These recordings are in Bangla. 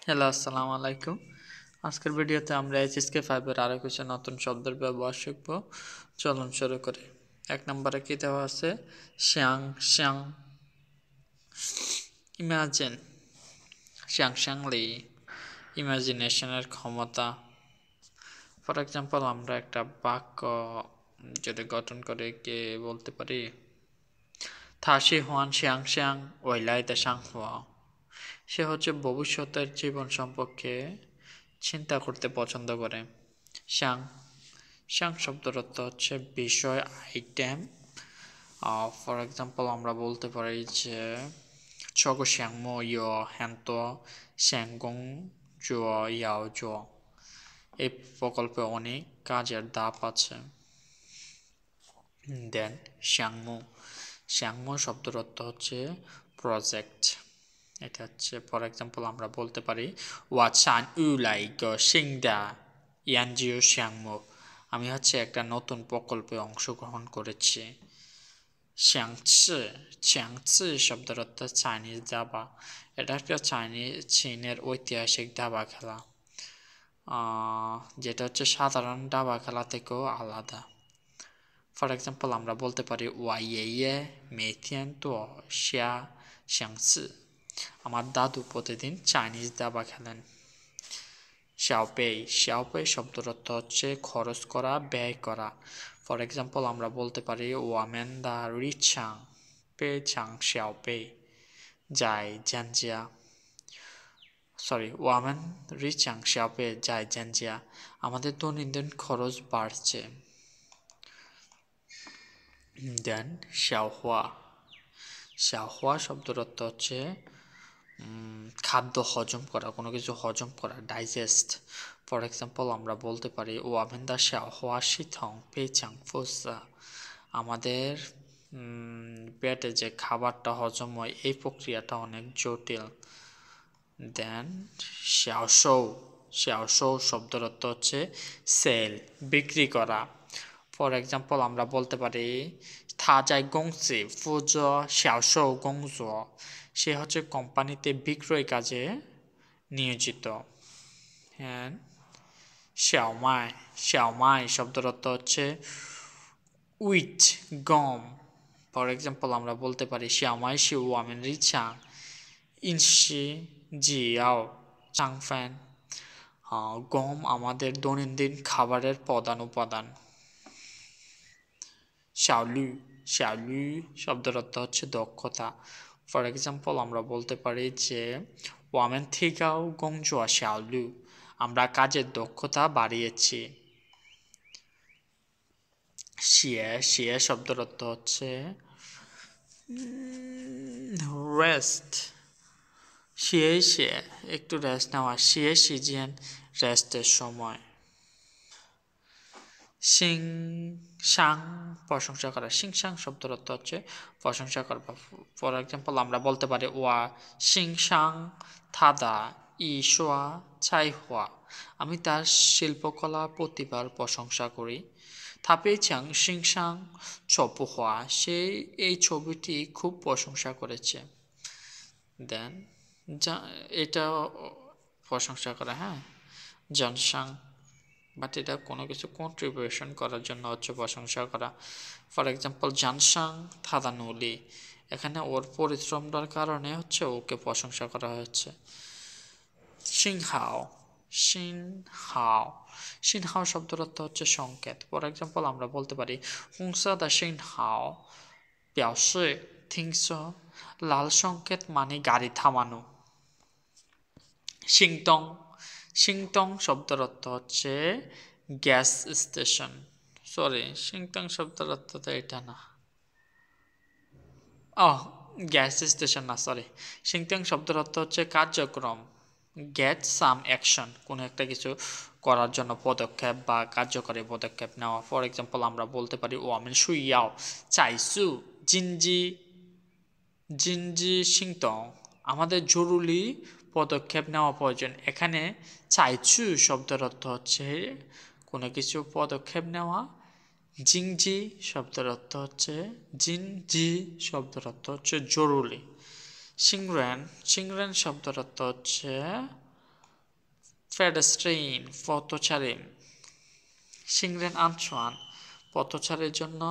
হ্যালো, আসসালামু আলাইকুম। আজকের ভিডিওতে আমরা এইচএসকে 5 এর আরো কিছু নতুন শব্দের ব্যবহার শিখব। চলুন শুরু করি। 1 নম্বরে কি দেওয়া আছে? শ্যাং শ্যাং, ইমাজিন, শ্যাং শ্যাংলি, ইমাজিনেশনের ক্ষমতা। ফর এক্সাম্পল আমরা একটা বাক্য যদি গঠন করে কে বলতে পারি, থাশি হুয়ান শ্যাং শ্যাং ওইলাইতে শ্যাং হুয়া। সে হচ্ছে ভবিষ্যতের জীবন সম্পর্কে চিন্তা করতে পছন্দ করে। শ্যাং শ্যাং শব্দের অর্থ হচ্ছে বিষয়, আইটেম। ফর এক্সাম্পল আমরা বলতে পারি যে ছগ শ্যাংমো ইয় হ্যান্ত শ্যাংগং জুয় ইয়াও জুয়। এই প্রকল্পে অনেক কাজের ধাপ আছে। দেন শ্যাংমো শ্যাংমো শব্দের অর্থ হচ্ছে প্রজেক্ট। এটা হচ্ছে ফর এক্সাম্পল আমরা বলতে পারি ওয়া চান ইউ লাই গ সিংদা ইয়ানজিও শ্যাংমো। আমি হচ্ছে একটা নতুন প্রকল্পে অংশগ্রহণ করেছি। শ্যাংচি শ্যাংচি শব্দের অর্থ চাইনিজ দাবা। এটা একটা চীনের ঐতিহাসিক দাবা খেলা, যেটা হচ্ছে সাধারণ দাবা খেলা থেকেও আলাদা। ফর এক্সাম্পল আমরা বলতে পারি ওয়া ইয়ে মেথিয়ান তো শিয়া শ্যাংচি। আমার দাদু প্রতিদিন চাইনিজ দাবা খেলেন। শাওপেই শব্দের অর্থ হচ্ছে খরচ করা, ব্যয় করা। ফর এক্সাম্পল আমরা বলতে পারি ওয়ামেন দা রিচাং পে চাং শাওপেই যাই জানজিয়া। ওয়ামেন রিচাং শাওপে যাই জানজিয়া। আমাদের দৈনন্দিন খরচ বাড়ছে। দেন শাওহুয়া শাওহুয়া শব্দের অর্থ হচ্ছে খাদ্য হজম করা, কোনো কিছু হজম করা, ডাইজেস্ট। ফর এক্সাম্পল আমরা বলতে পারি ওয়ামেন্দা শাওহুয়া শিথং পেচাং ফুসা। আমাদের পেটে যে খাবারটা হজম হয় এই প্রক্রিয়াটা অনেক জটিল। দেন শাওশৌ শব্দের অর্থ হচ্ছে সেল, বিক্রি করা। ফর এক্সাম্পল আমরা বলতে পারি থাজাই গংসি ফুজ শাওশৌ গংজ। সে হচ্ছে কোম্পানিতে বিক্রয় কাজে নিয়োজিত। হ্যাঁ, শ্যাওমাই শব্দের অর্থ হচ্ছে উইট, গম। ফর এক্সাম্পল আমরা বলতে পারি শ্যাওমাই শি ওয়ামেন রিচাং ইনশি জিয়াও চাংফ্যান। গম আমাদের দৈনন্দিন খাবারের প্রধান উপাদান। শাওলু শব্দের অর্থ হচ্ছে দক্ষতা। ফর এক্সাম্পল আমরা বলতে পারি যে ওয়ামেন থিগাও গংজুয়া শাওলু। আমরা কাজের দক্ষতা বাড়িয়েছি। শিয়ে শব্দের অর্থ হচ্ছে রেস্ট। শিয়ে একটু রেস্ট নেওয়া। শিয়ে সিজিয়ান রেস্টের সময়। সিং সাং প্রশংসা করা। সিং সাং শব্দের অর্থ হচ্ছে প্রশংসা করা। ফর এক্সাম্পল আমরা বলতে পারি ওয়া সিং সাং থাদা ইশোয়া ছাই হওয়া। আমি তার শিল্পকলা প্রতিভার প্রশংসা করি। থাপে চাং সিং সাং চপু হওয়া। সে এই ছবিটি খুব প্রশংসা করেছে। দেন এটা প্রশংসা করা, হ্যাঁ, জনসাং, বাট এটা কোনো কিছু কন্ট্রিবিউশন করার জন্য হচ্ছে প্রশংসা করা। ফর এক্সাম্পল জানসাং থাদানুলি, এখানে ওর পরিশ্রমটার কারণে হচ্ছে ওকে প্রশংসা করা হচ্ছে। সিংহাও সিনহাও শব্দের অর্থ হচ্ছে সংকেত। ফর এক্সাম্পল আমরা বলতে পারি হুংসা দা সিনহাও表示听说। লাল সংকেত মানে গাড়ি থামানো। সিংটং শব্দের অর্থ হচ্ছে গ্যাস স্টেশন। সিংটং শব্দের অর্থ তো এটা না। গ্যাস স্টেশন না, সিংটং শব্দের অর্থ হচ্ছে কার্যক্রম। গেট সাম অ্যাকশন, কোনো একটা কিছু করার জন্য পদক্ষেপ বা কার্যকরী পদক্ষেপ নেওয়া। ফর এক্সাম্পল আমরা বলতে পারি ওয়ামেন সুইয়াও চাইসু জিনজি সিংটং। আমাদের জরুরি পদক্ষেপ নেওয়া প্রয়োজন। এখানে চাইছু শব্দের অর্থ হচ্ছে কোনো কিছু পদক্ষেপ নেওয়া। জিংজি শব্দের অর্থ হচ্ছে জরুরি। সিংরেন শব্দের অর্থ হচ্ছে পেডেস্ট্রিন পথচারী, সিংরেন আনসোয়ান পথচারীর জন্য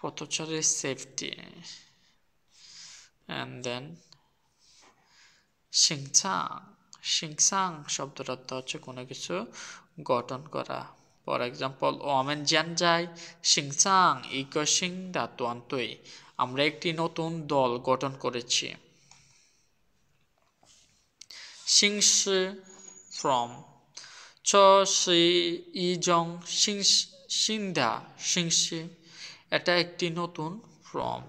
পথচারীর সেফটি, and then সিংচাং, সিংসাং শব্দটার অর্থ হচ্ছে কোনো কিছু গঠন করা। ফর এক্সাম্পল ওমেন জ্যান যাই সিংসাং ইকো সিং দাতুয়ান্তই, আমরা একটি নতুন দল গঠন করেছি। সিংসি ফ্রম, চ সি ইজং সিংদা সিংসি, এটা একটি নতুন ফ্রম।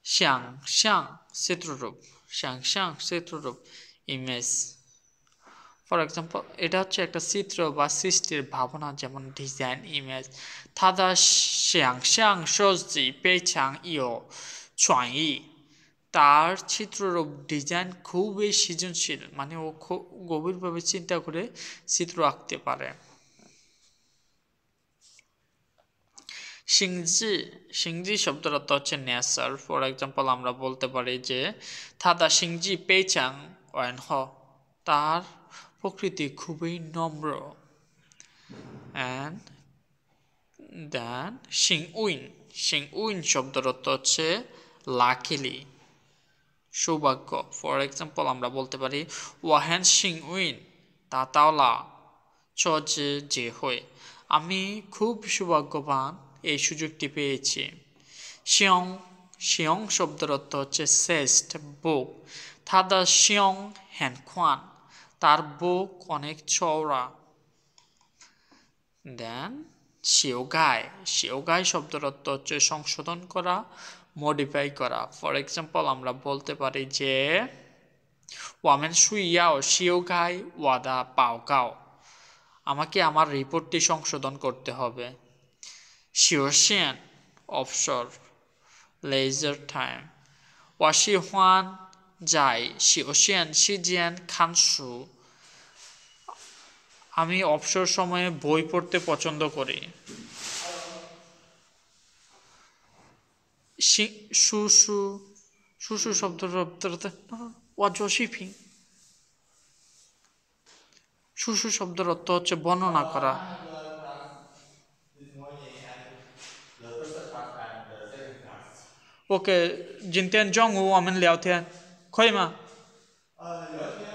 শ্যাং শ্যাং চিত্ররূপ, শ্যাং শ্যাং চিত্ররূপ ইমেজ। ফর এক্সাম্পল এটা হচ্ছে একটা চিত্র বা সৃষ্টির ভাবনা, যেমন ডিজাইন ইমেজ। থাদা শ্যাং শ্যাং সজি পেছাং ইয় চুয়াই, তার চিত্ররূপ ডিজাইন খুবই সৃজনশীল, মানে ও খুব গভীরভাবে চিন্তা করে চিত্র আঁকতে পারে। সিংজি, সিংজি শব্দের অর্থ হচ্ছে নেচার। ফর এক্সাম্পল আমরা বলতে পারি যে থাদা সিংজি পেইচাং ওয়েন হ, তার প্রকৃতি খুবই নম্র। অ্যান্ড দেন সিং উইন, সিং উইন শব্দের অর্থ হচ্ছে লাকিলি, সৌভাগ্য। ফর এক্সাম্পল আমরা বলতে পারি ওয়াহেন সিং উইন তা তাওলা চ যে হই, আমি খুব সৌভাগ্যবান এই সুযোগটি পেয়েছি। শিয়ং, শিয়ং শব্দের অর্থ হচ্ছে শ্রেষ্ঠ বুক। থাদা শিয়ং হ্যান খান, তার বুক অনেক চওড়া। দেন শিওগাই, শিওগাই শব্দের অর্থ হচ্ছে সংশোধন করা, মডিফাই করা। ফর এক্সাম্পল আমরা বলতে পারি যে ওয়ামেন সুইয়াও শিওগাই ওয়াদা পাওগাও, আমাকে আমার রিপোর্টটি সংশোধন করতে হবে। শিওশিয়ান অবসর, লেজার টাইম। ওয়াশি হুয়ান যাই শিওশিয়ান সিজিয়ান খানসু, আমি অবসর সময়ে বই পড়তে পছন্দ করি। সুসু, সুসু শব্দের ওয়াজশিফি, সুসু শব্দের অর্থ হচ্ছে বর্ণনা করা। ওকে, 今天中午我们聊天，可以吗？聊天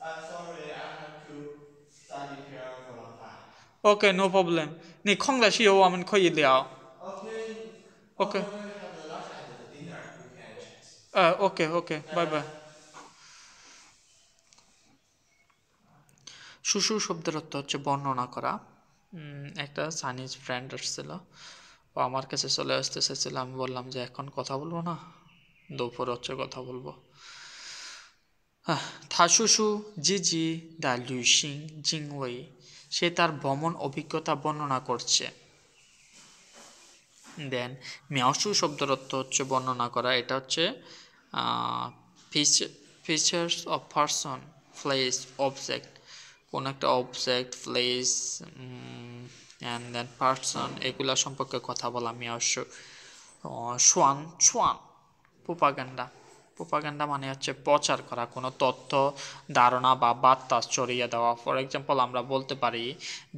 I'm sorry I have to study here for a long time. OK, no problem。你空的时候我们可以聊。Okay. OK，When we have the lunch and the dinner, we can chat. OK OK，拜拜。সুসু শব্দের অর্থ হচ্ছে বর্ণনা করা। একটা চাইনিজ ফ্রেন্ড আসছিল, ও আমার কাছে চলে আসতে চাইছিল, আমি বললাম যে এখন কথা বলবো না, দুপুর হচ্ছে কথা বলবো। থাসুসু জি জি দা লুইসিং জিংওই, সে তার ভ্রমণ অভিজ্ঞতা বর্ণনা করছে। দেন মিয়াওসু শব্দের অর্থ হচ্ছে বর্ণনা করা, এটা হচ্ছে features of person, place, object, কোন একটা object, place and then person, এগুলা সম্পর্কে কথা বলা মিয়াওসু। সোয়ান সোয়ান প্রোপাগান্ডা, প্রোপাগান্ডা মানে হচ্ছে প্রচার করা, কোনো তথ্য, ধারণা বা বার্তা ছড়িয়ে দেওয়া। ফর এক্সাম্পল আমরা বলতে পারি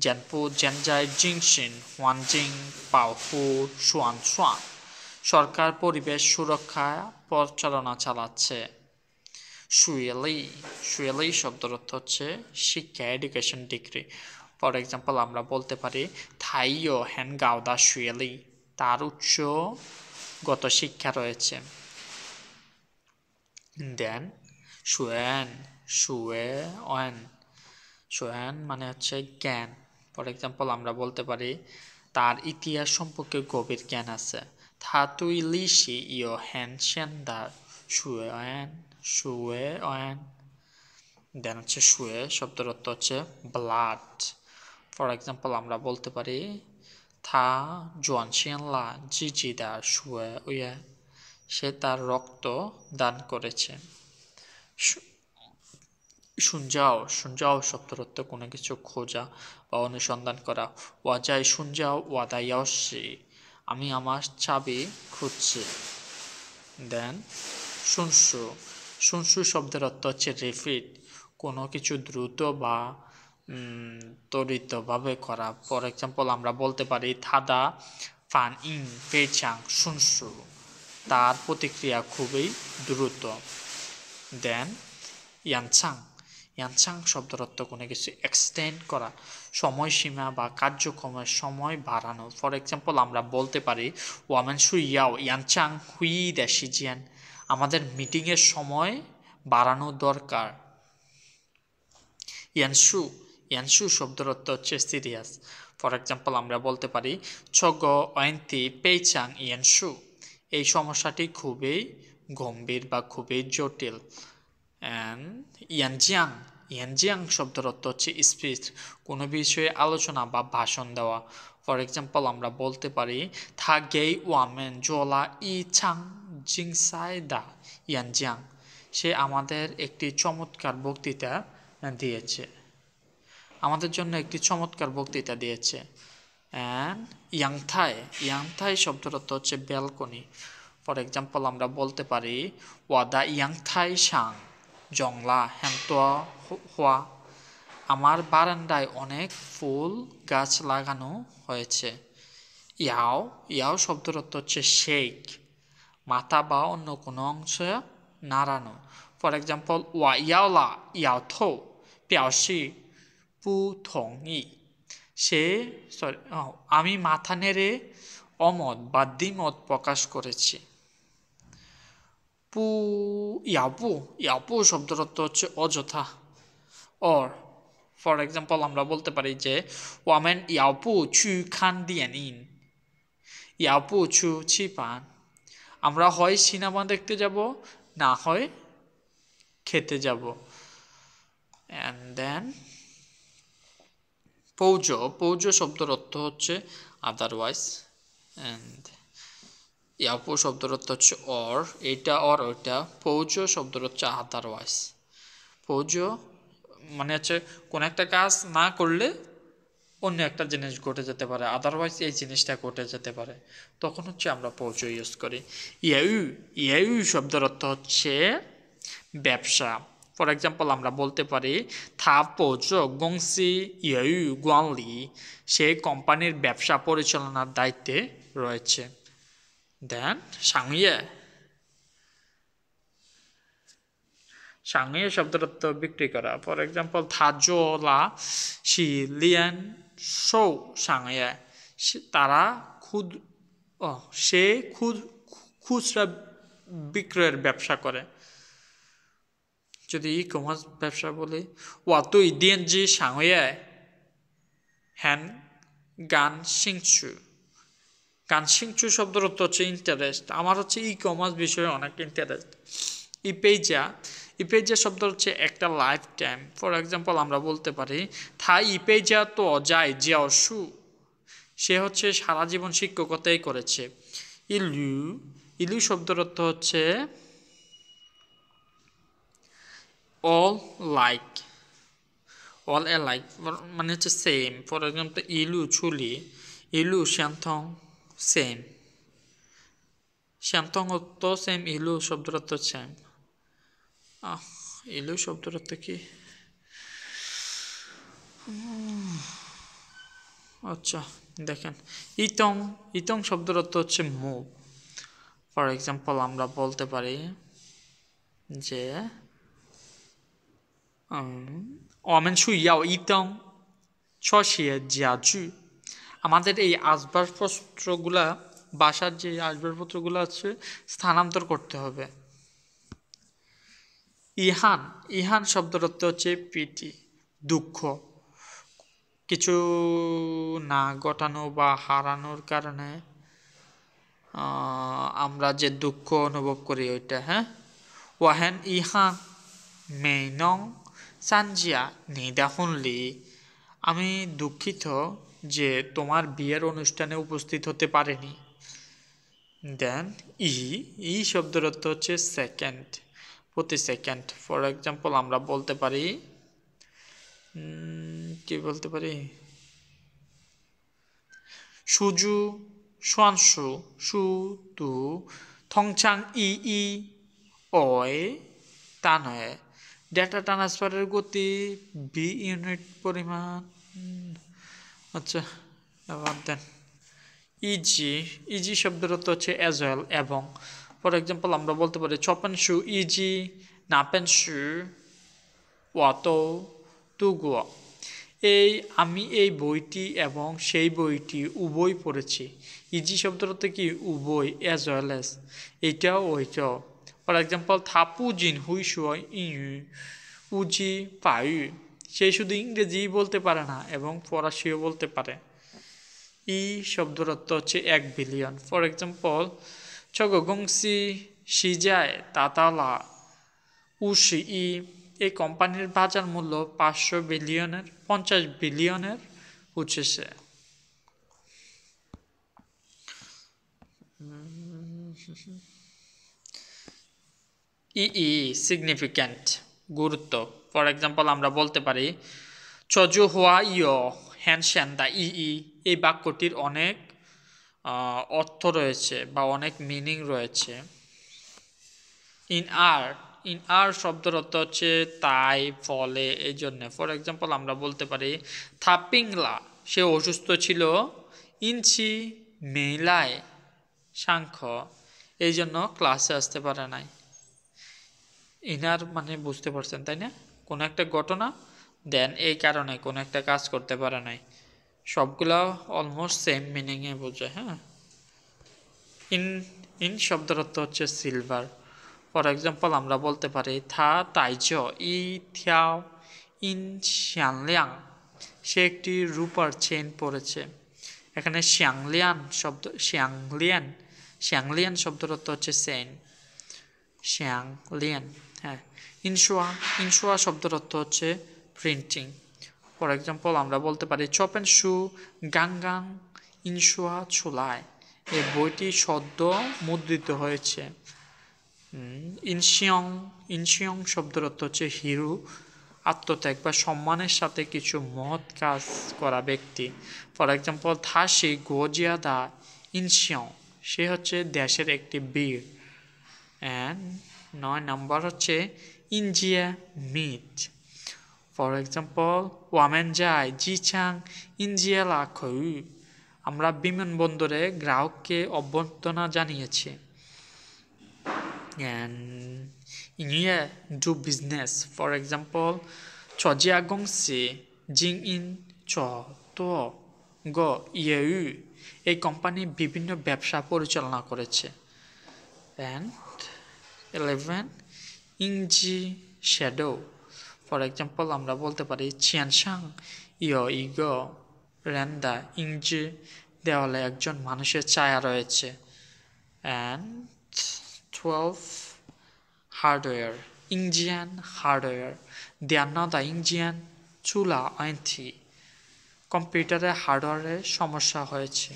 জেনপু জেনজাই জিংসিন ওয়ানজিং পাওহু সোয়ান সোয়ান, সরকার পরিবেশ সুরক্ষা প্রচারণা চালাচ্ছে। সুয়েলি, সুয়েলি শব্দের অর্থ হচ্ছে শিক্ষা, এডুকেশন, ডিগ্রি। ফর এক্সাম্পল আমরা বলতে পারি থাইও হ্যান গাওদা সুয়েলি, তার উচ্চগত শিক্ষা রয়েছে। দেন সুয়েন, সুয়ে ওয়েন, সুয়েন মানে হচ্ছে জ্ঞান। ফর এক্সাম্পল আমরা বলতে পারি তার ইতিহাস সম্পর্কে গভীর জ্ঞান আছে। থাতুই লিশি ইয় হ্যান সেন্দা সুয়েন, সুয়ে ওয়েন। দেন হচ্ছে সুয়ে শব্দের অর্থ হচ্ছে ব্লাড। ফর এক্সাম্পল আমরা বলতে পারি থা জোয়ান শিয়ানলা জিজিদা সুয়ে উয়ে, সে তার রক্ত দান করেছে। শুনজাও, শুনজাও শব্দের অর্থ কোনো কিছু খোঁজা বা অনুসন্ধান করা। ওয়াজাই শুনজাও ওয়াদাইয়াওসি, আমি আমার চাবি খুঁজছি। দেন শুনসু, শুনশু শব্দের অর্থ হচ্ছে রিপিট, কোনো কিছু দ্রুত বা ত্বরিতভাবে করা। ফর এক্সাম্পল আমরা বলতে পারি থাদা ফান ইং পেচাং শুনশু, তার প্রতিক্রিয়া খুবই দ্রুত। দেন ইয়ানচাং, ইয়ানচাং শব্দের অর্থ কোনো কিছু এক্সটেন্ড করা, সময়সীমা বা কার্যক্রমের সময় বাড়ানো। ফর এক্সাম্পল আমরা বলতে পারি ওয়ামেন সু ইয়াও ইয়ানচাং হুই দ্যাশিজিয়ান, আমাদের মিটিংয়ের সময় বাড়ানো দরকার। ইয়ানসু, ইয়ানসু শব্দের অর্থ হচ্ছে সিরিয়াস। ফর এক্সাম্পল আমরা বলতে পারি ছগ অয়ন্তি পেইচাং ইয়ানসু, এই সমস্যাটি খুবই গম্ভীর বা খুবই জটিল। অ্যান্ড ইয়ানজিয়াং, ইয়ানজিয়াং শব্দের অর্থ হচ্ছে স্পিচ, কোনো বিষয়ে আলোচনা বা ভাষণ দেওয়া। ফর এক্সাম্পল আমরা বলতে পারি থা গেই ওয়ামেন জোলা ই চাং জিংসাই দা ইয়ানজিয়াং, সে আমাদের একটি চমৎকার বক্তৃতা দিয়েছে, আমাদের জন্য একটি চমৎকার বক্তৃতা দিয়েছে। অ্যান্ড ইয়াংথাই, ইয়াংথাই শব্দের অর্থ হচ্ছে ব্যালকনি। ফর এক্সাম্পল আমরা বলতে পারি ওয়াদা ইয়াংথাই সাং জংলা হ্যান্তোয়া হওয়া, আমার বারান্দায় অনেক ফুল গাছ লাগানো হয়েছে। ইয়াও, ইয়াও শব্দের অর্থ হচ্ছে শেক, মাথা বা অন্য কোনো অংশ নাড়ানো। ফর এক্সাম্পল ওয়া ইয়াওলা ইয়াও থো পিয়াওশি পু থং ই, সে আমি মাথা নেড়ে অমত বা দ্বিমত প্রকাশ করেছি। পু ইয়াপু, ইয়াপু শব্দের অর্থ হচ্ছে অযথা। অর ফর এক্সাম্পল আমরা বলতে পারি যে ওয়ামেন ইয়াপু চু খান দিয়েন ইন ইয়াপু চু ছিপান, আমরা হয় সিনেমা দেখতে যাব না হয় খেতে যাব। অ্যান্ড দেন পৌজ, পৌজ শব্দের অর্থ হচ্ছে আদারওয়াইজ। অ্যান্ড ইয়াপু শব্দের অর্থ হচ্ছে অর, এটা অর ওইটা। পৌজ শব্দের হচ্ছে আদারওয়াইজ। পৌজ মানে হচ্ছে কোন একটা কাজ না করলে অন্য একটা জিনিস ঘটে যেতে পারে, আদারওয়াইজ এই জিনিসটা ঘটে যেতে পারে, তখন হচ্ছে আমরা পৌজ ইউজ করি। ইয়াউ, ইয়াউ শব্দের অর্থ হচ্ছে ব্যবসা। ফর এক্সাম্পল আমরা বলতে পারি থা পৌজ গংসি ইয়াউ গুয়ানলি, সে কোম্পানির ব্যবসা পরিচালনার দায়িত্বে রয়েছে। দেন সাংয়ে, সাংয়ে শব্দের অর্থ বিক্রি করা। ফর এক্সাম্পল থাজোলা শি লিয়ান শৌ সাংয়ে, তারা সে খুচরা বিক্রয়ের ব্যবসা করে। যদি ই কমার্স ব্যবসা বলি ওয়া তুই দিয়েনজি সাংয়ে হ্যান গান সিংচু, গান সিংচু শব্দের অর্থ হচ্ছে ইন্টারেস্ট, আমার হচ্ছে ই কমার্স বিষয়ে অনেক ইন্টারেস্ট। ইপেজা, ইপেজা শব্দ হচ্ছে একটা লাইফ টাইম। ফর এক্সাম্পল আমরা বলতে পারি থা ইপেজা তো যায় জিয়াও সু, সে হচ্ছে সারা জীবন শিক্ষকতাই করেছে। ইলু, ইলু শব্দের অর্থ হচ্ছে অল লাইক, অল এ লাইক মানে হচ্ছে সেম। ফর এক্সাম্পল ইলু ছুলি, ইলু শ্যান্থং সেম, শ্যান্থং অর্থ সেম, ইলু শব্দের অর্থ সেম। ইলু শব্দের অর্থ কি? আচ্ছা দেখেন ইতং, ইতং শব্দের অর্থ হচ্ছে মুভ। ফর এক্সাম্পল আমরা বলতে পারি যে অমেন সু ইয়াও ইতং ছশিয়ে জিয়াজু, আমাদের এই আসবাবপত্রগুলা, বাসার যে আসবাবপত্রগুলো আছে স্থানান্তর করতে হবে। ইহান, ইহান শব্দের অর্থ হচ্ছে পিটি, দুঃখ, কিছু না ঘটানো বা হারানোর কারণে আমরা যে দুঃখ অনুভব করি ওইটা। হ্যাঁ, ওয়াহেন ইহান মেনং সানজিয়া নিদাহুনলি, আমি দুঃখিত যে তোমার বিয়ের অনুষ্ঠানে উপস্থিত হতে পারেনি। দেন ই, ই শব্দের অর্থ হচ্ছে সেকেন্ড, প্রতি সেকেন্ড। ফর এক্সাম্পল আমরা বলতে পারি কি বলতে পারি সুজু সুয়ানসু সু তু থংচাং ই ই অয় তা নয়। ডেটা ট্রান্সফারের গতি বি ইউনিট পরিমাণ। আচ্ছা, বাদ দেন। ইজি, ইজি শব্দের অর্থ হচ্ছে অ্যাজ ওয়েল এবং। ফর এক্সাম্পল আমরা বলতে পারি চপেনশু ইজি নাপেনশু ওয়াতো তুগুয়া। আমি এই বইটি এবং সেই বইটি উভয় পড়েছি। ইজি শব্দের অর্থ কি উভয়, অ্যাজ ওয়েল অ্যাজ, এইটাও ওইটাও। ফর এক্সাম্পল থাপু জিন হুই শুয় ইউ উজি পায়ু, সে শুধু ইংরেজি বলতে পারে না এবং ফরাসিও বলতে পারে। ই শব্দের অর্থ হচ্ছে 1 বিলিয়ন। ফর এক্সাম্পল চগগংসি সিজায় তাতালা উশি ই, এই কোম্পানির বাজার মূল্য 50 বিলিয়নের উঠেছে। ই সিগনিফিক্যান্ট, গুরুত্ব। ফর এক্সাম্পল আমরা বলতে পারি চজু হুয়া ইয় হ্যানশ্যান দা এই বাক্যটির অনেক অর্থ রয়েছে বা অনেক মিনিং রয়েছে। ইন আর শব্দের অর্থ হচ্ছে তাই, ফলে, এই জন্য। ফর এক্সাম্পল আমরা বলতে পারি থাপিংলা, সে অসুস্থ ছিল, ইনচি মেলায় সাংখ্য, এই জন্য ক্লাসে আসতে পারে নাই। ইনার মানে বুঝতে পারছেন তাই না, কোনো একটা ঘটনা দেন এই কারণে কোনো একটা কাজ করতে পারে নাই। সবগুলা অলমোস্ট সেম মিনিংয়ে বোঝায়। হ্যাঁ, ইন শব্দের অর্থ হচ্ছে সিলভার। ফর এক্সাম্পল আমরা বলতে পারি থা তাইজ ই থিয়াও ইন শ্যাংলিয়াং, সে একটি রূপার চেন পরেছে। এখানে শ্যাংলিয়ান শব্দের অর্থ হচ্ছে চেন, শ্যাংলিয়ান। হ্যাঁ, ইনশোয়া শব্দের অর্থ হচ্ছে প্রিন্টিং। ফর এক্সাম্পল আমরা বলতে পারি চপেন শু গাঙ্গাং ইনশোয়া ছোলায়, এই বইটি সদ্য মুদ্রিত হয়েছে। ইনশিয়ং শব্দের অর্থ হচ্ছে হিরো, আত্মত্যাগ বা সম্মানের সাথে কিছু মহৎ কাজ করা ব্যক্তি। ফর এক্সাম্পল থাসি গোজিয়াদা ইনশিয়ং, সে হচ্ছে দেশের একটি বীর। অ্যান্ড 9 নম্বর হচ্ছে ইনজিয়া মিট। ফর এক্সাম্পল ওয়ামেন যায় জিচাং ইনজিয়ালা খৌ, আমরা বিমানবন্দরে গ্রাহককে অভ্যর্থনা জানিয়েছি। And in here do business. For example, 저지아 공시 징인 저도 go ইউ, এই কোম্পানি বিভিন্ন ব্যবসা পরিচালনা করেছে। And 11 ইংজি শ্যাডো। ফর এক্সাম্পল আমরা বলতে পারি চিয়ানসাং ইয় ইগো রেন্দা ইংজি, দেওয়ালে একজন মানুষের ছায়া রয়েছে। And 12 হার্ডওয়্যার, ইঞ্জিয়ান হার্ডওয়্যার, দেয়ার নট দ্য ইঞ্জিয়ান চুলা আইনথি, কম্পিউটারে হার্ডওয়্যারের সমস্যা হয়েছে।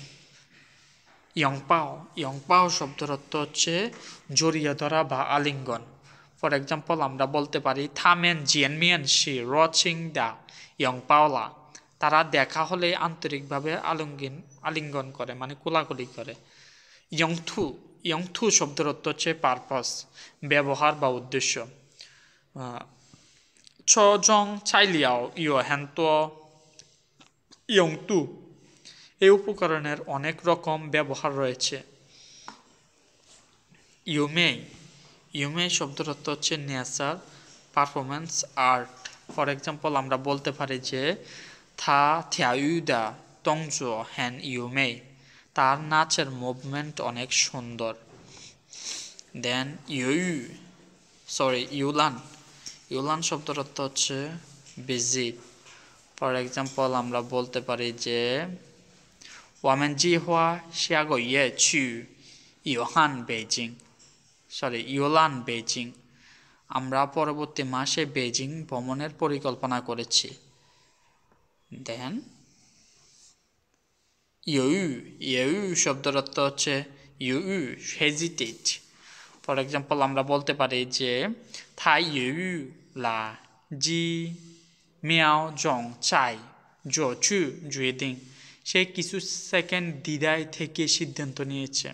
ইয়ংপাও শব্দের অর্থ হচ্ছে জড়িয়ে ধরা বা আলিঙ্গন। ফর এক্সাম্পল আমরা বলতে পারি থামেন জিয়ানমিয়ান শি রচিং দ্য ইয়ংপাওলা, তারা দেখা হলে আন্তরিকভাবে আলিঙ্গন করে, মানে কোলাকুলি করে। ইয়ংথু শব্দের অর্থ হচ্ছে পারপাস, ব্যবহার বা উদ্দেশ্য। চজং চাইলিয়াও ইয় হ্যান্ত ইয়ংতু, এই উপকরণের অনেক রকম ব্যবহার রয়েছে। ইউমে শব্দের অর্থ হচ্ছে nature, performance, art. For example আমরা বলতে পারি যে থা থিয়াউদা তংজো হ্যান ইউমে, তার নাচের মুভমেন্ট অনেক সুন্দর। দেন ইউলান শব্দের অর্থ হচ্ছে ভিজিট। ফর এক্সাম্পল আমরা বলতে পারি যে ওয়ামেন জি হওয়া শিয়াগো ইয়ে চু ইউলান বেজিং, আমরা পরবর্তী মাসে বেজিং ভ্রমণের পরিকল্পনা করেছি। দেন ইউ শব্দের অর্থ হচ্ছে হেজিটেট। ফর এক্সাম্পল আমরা বলতে পারি যে থাই ইউ লা জি মিয়াও জং চাই জো চু জুয়েদিং, সে কিছু সেকেন্ড দ্বিধায় থেকে সিদ্ধান্ত নিয়েছে।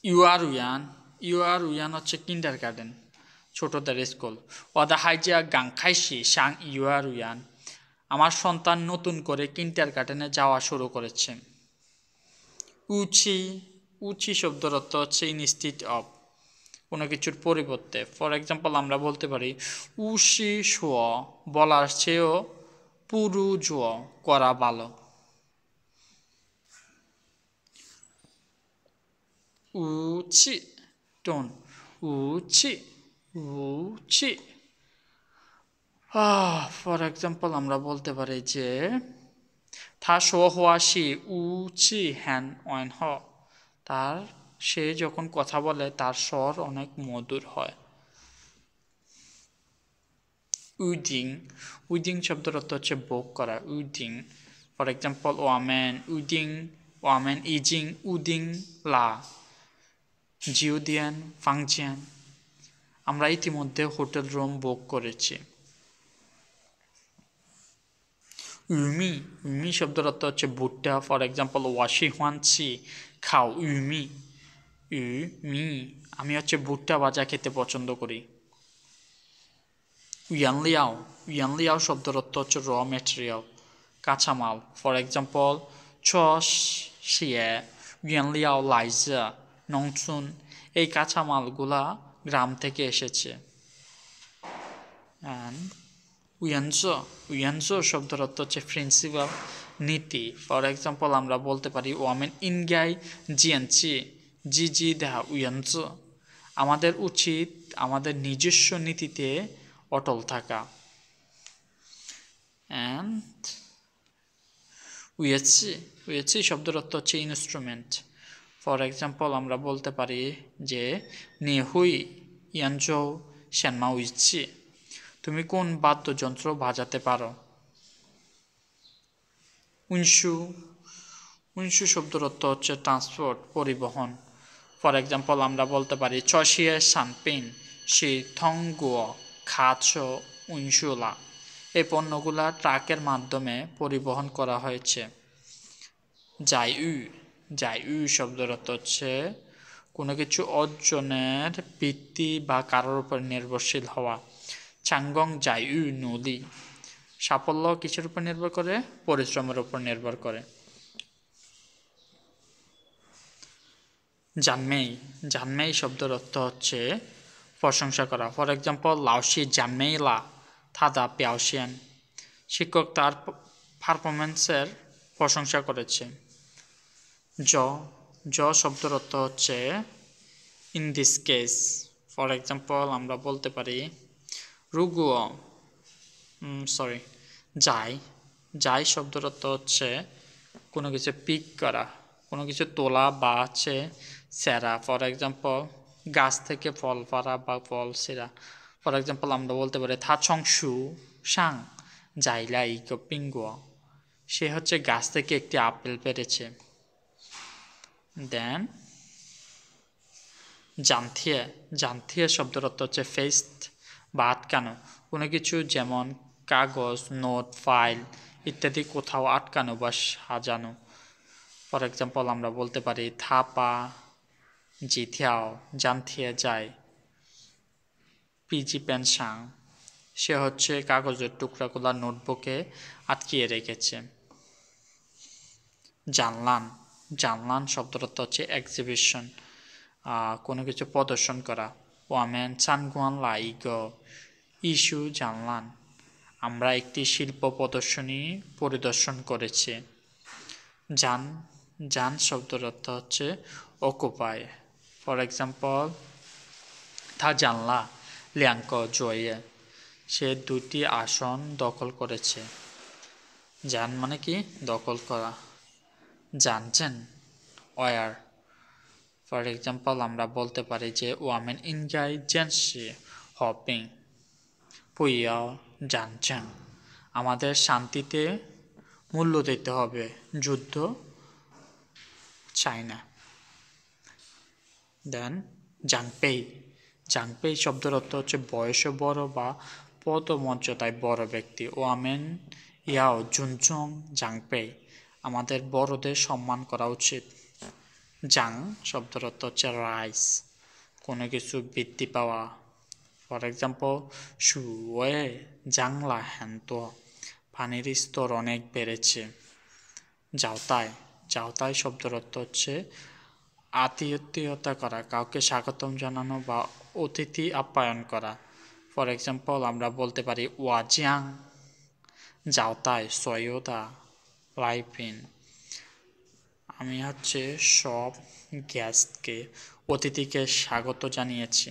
ইউয়ারুয়ান হচ্ছে কিন্ডার গার্ডেন, ছোটদের স্কুল। ওয়াদা হাইজিয়া গাংখাইশি সাং ইউয়ারুয়ান, আমার সন্তান নতুন করে কিন্ডার গার্ডেনে যাওয়া শুরু করেছে। উচি উচি শব্দের অর্থ হচ্ছে ইনস্টিট অফ, কোনো কিছুর পরিবর্তে। ফর এক্সাম্পল আমরা বলতে পারি উশি শুয়, বলার চেয়েও পুরু জুয়, করা ভালো। উচি টোন, উচি উচি। ফর এক্সাম্পল আমরা বলতে পারি যে থা শো হওয়া শি উচি হ্যান ওয়েন হ, তার সে যখন কথা বলে তার স্বর অনেক মধুর হয়। উইডিং উইডিং শব্দের অর্থ হচ্ছে ভোগ করা। উইডিং ফর এক্সাম্পল ওয়ামেন ইজিং উদিং লা জিউদিয়ান ফাংজিয়ান, আমরা ইতিমধ্যে হোটেল রুম বুক করেছি। ইউমি শব্দের অর্থ হচ্ছে ভুট্টা। ফর এক্সাম্পল ওয়াশি হুয়ানসি খাও ইউমি, আমি হচ্ছে ভুট্টা ভাজা খেতে পছন্দ করি। ইয়ানলিয়াও শব্দের অর্থ হচ্ছে র ম্যাটেরিয়াল, কাঁচামাল। ফর এক্সাম্পল চস শিয়ে ইয়ানলিয়াও লাইজা নংচুন, এই কাঁচামালগুলা গ্রাম থেকে এসেছে। অ্যান্ড উয়ানজো শব্দের অর্থ হচ্ছে প্রিন্সিপাল, নীতি। ফর এক্সাম্পল আমরা বলতে পারি ওয়ামেন ইনগাই জিয়ানচি জি দেহা উয়ানজো, আমাদের উচিত আমাদের নিজস্ব নীতিতে অটল থাকা। অ্যান্ড উয়েছি শব্দের অর্থ হচ্ছে ইনস্ট্রুমেন্ট। ফর এক্সাম্পল আমরা বলতে পারি যে নিহুই ইয়ানজো শ্যানমা উইচি, তুমি কোন বাদ্যযন্ত্র বাজাতে পারো। উইনশু শব্দের অর্থ হচ্ছে ট্রান্সপোর্ট, পরিবহন। ফর এক্সাম্পল আমরা বলতে পারি চশিয়ে সানপিন সি থংগুয় খাচ উইনশুলা, এই পণ্যগুলা ট্রাকের মাধ্যমে পরিবহন করা হয়েছে। জাইউ শব্দের অর্থ হচ্ছে কোনো কিছু অর্জনের ভিত্তি বা কারোর উপর নির্ভরশীল হওয়া। চাঙ্গং জাইউ নলি, সাফল্য কিসের উপর নির্ভর করে, পরিশ্রমের উপর নির্ভর করে। জানমেই শব্দের অর্থ হচ্ছে প্রশংসা করা। ফর এক্সাম্পল লাওশি জানমেই লা থাদা পিয়াওশিয়ান, শিক্ষক তার পারফরমেন্সের প্রশংসা করেছে। জ শব্দের অর্থ হচ্ছে in this case. For example আমরা বলতে পারি যাই শব্দের অর্থ হচ্ছে কোনো কিছু পিক করা, কোনো কিছু তোলা বা হচ্ছে সেরা। ফর এক্সাম্পল গাছ থেকে ফল পাড়া বা ফল সেরা। ফর এক্সাম্পল আমরা বলতে পারি থা ছং শু সাং জাইলা ইকো পিঙ্গুয়া, সে হচ্ছে গাছ থেকে একটি আপেল পেরেছে। দেন জানথিয়ে শব্দের অর্থ হচ্ছে ফেস্ট বা আটকানো, কোনো কিছু যেমন কাগজ, নোট, ফাইল ইত্যাদি কোথাও আটকানো বা সাজানো। ফর এক্সাম্পল আমরা বলতে পারি থাপা জিথিয়াও জানথিয়ে যায় পিজি পেনসাং, সে হচ্ছে কাগজের টুকরাগুলা নোটবুকে আটকিয়ে রেখেছে। জানলান শব্দের অর্থ হচ্ছে এক্সিবিশন, কোনো কিছু প্রদর্শন করা। ওয়ামেন চানগুয়ান লাইগ ইস্যু জানলান, আমরা একটি শিল্প প্রদর্শনী পরিদর্শন করেছি। জান শব্দের অর্থ হচ্ছে অকুপাই। ফর এক্সাম্পল থা জানলা লিয়াঙ্ক জয়ে, সে 2টি আসন দখল করেছে। জান মানে কি দখল করা। জানছেন ওয়ার, ফর এক্সাম্পল আমরা বলতে পারি যে ওয়ামেন ইনগাই জেনসি হপিং পুইয়া জানছেন, আমাদের শান্তিতে মূল্য দিতে হবে, যুদ্ধ চাই না। দেন জাংপেই শব্দের অর্থ হচ্ছে বয়সে বড় বা পদমর্যাদায় বড় ব্যক্তি। ওয়ামেন ইয়াও জুনচং জাংপেই, আমাদের বড়দের সম্মান করা উচিত। জাং শব্দের অর্থ হচ্ছে রাইস, কোনো কিছু বৃদ্ধি পাওয়া। ফর এক্সাম্পল সুয়ে জাংলা হ্যান্ত, পানির স্তর অনেক বেড়েছে। যাওতাই, যাওতাই শব্দের অর্থ হচ্ছে আতিথেয়তা করা, কাউকে স্বাগতম জানানো বা অতিথি আপ্যায়ন করা। ফর এক্সাম্পল আমরা বলতে পারি ওয়াজিয়াং যাওতাই সয়োদা লাইপিন, আমি হচ্ছে সব গেস্টকে অতিথিকে স্বাগত জানিয়েছি।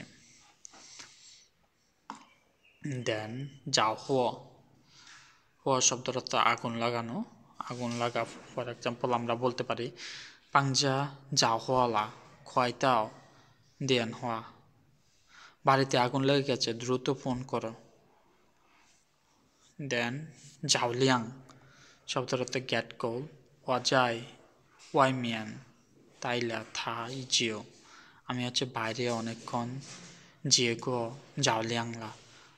দেন যাও হুয়া, হুয়া শব্দের অর্থ আগুন লাগানো, আগুন লাগা। ফর এক্সাম্পল আমরা বলতে পারি পাংজা যাও হুয়ালা খোয়াইতাও দেন হওয়া, বাড়িতে আগুন লেগে গেছে দ্রুত ফোন করো। দেন জাওলিয়াং শব্দের অর্থ গেট কোল, ওয়াজাই ওয়াইমিয়ান তাইলা থা ইজিও, আমি হচ্ছে বাইরে অনেকক্ষণ জিয়েগো জাওলিয়াংলা,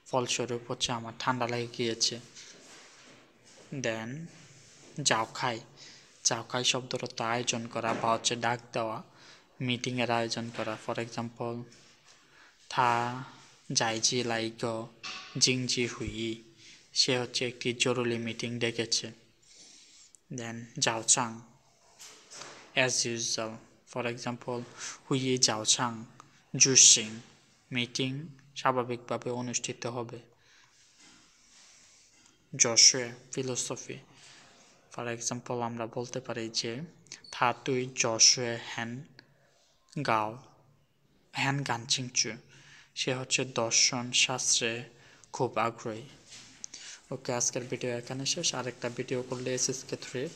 ফলস্বরূপ হচ্ছে আমার ঠান্ডা লেগে গিয়েছে। দেন জাওখাই, জাওখাই শব্দের অর্থ আয়োজন করা বা হচ্ছে ডাক দেওয়া, মিটিংয়ের আয়োজন করা। ফর এক্সাম্পল থা জাইজি লাইগো জিংজি হুই, সে হচ্ছে একটি জরুরি মিটিং ডেকেছে। দেন জাওচাং অ্যাজ ইউজুয়াল, ফর এক্সাম্পল হুই জাওচাং জুসিং, মিটিং স্বাভাবিকভাবে অনুষ্ঠিত হবে। জশুয়ে ফিলোসফি, ফর এক্সাম্পল আমরা বলতে পারি যে থা তুই জশুয়ে হ্যান গাও হ্যান গানচিংচু, সে হচ্ছে দর্শন শাস্ত্রে খুব আগ্রহী। ওকে, আজকের ভিডিও এখানে শেষ। আরেকটা ভিডিও করলে SSK 3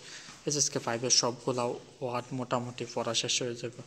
SSK 5 সবগুলা ওয়ার্ড মোটামুটি পড়া শেষ হয়ে যাবে।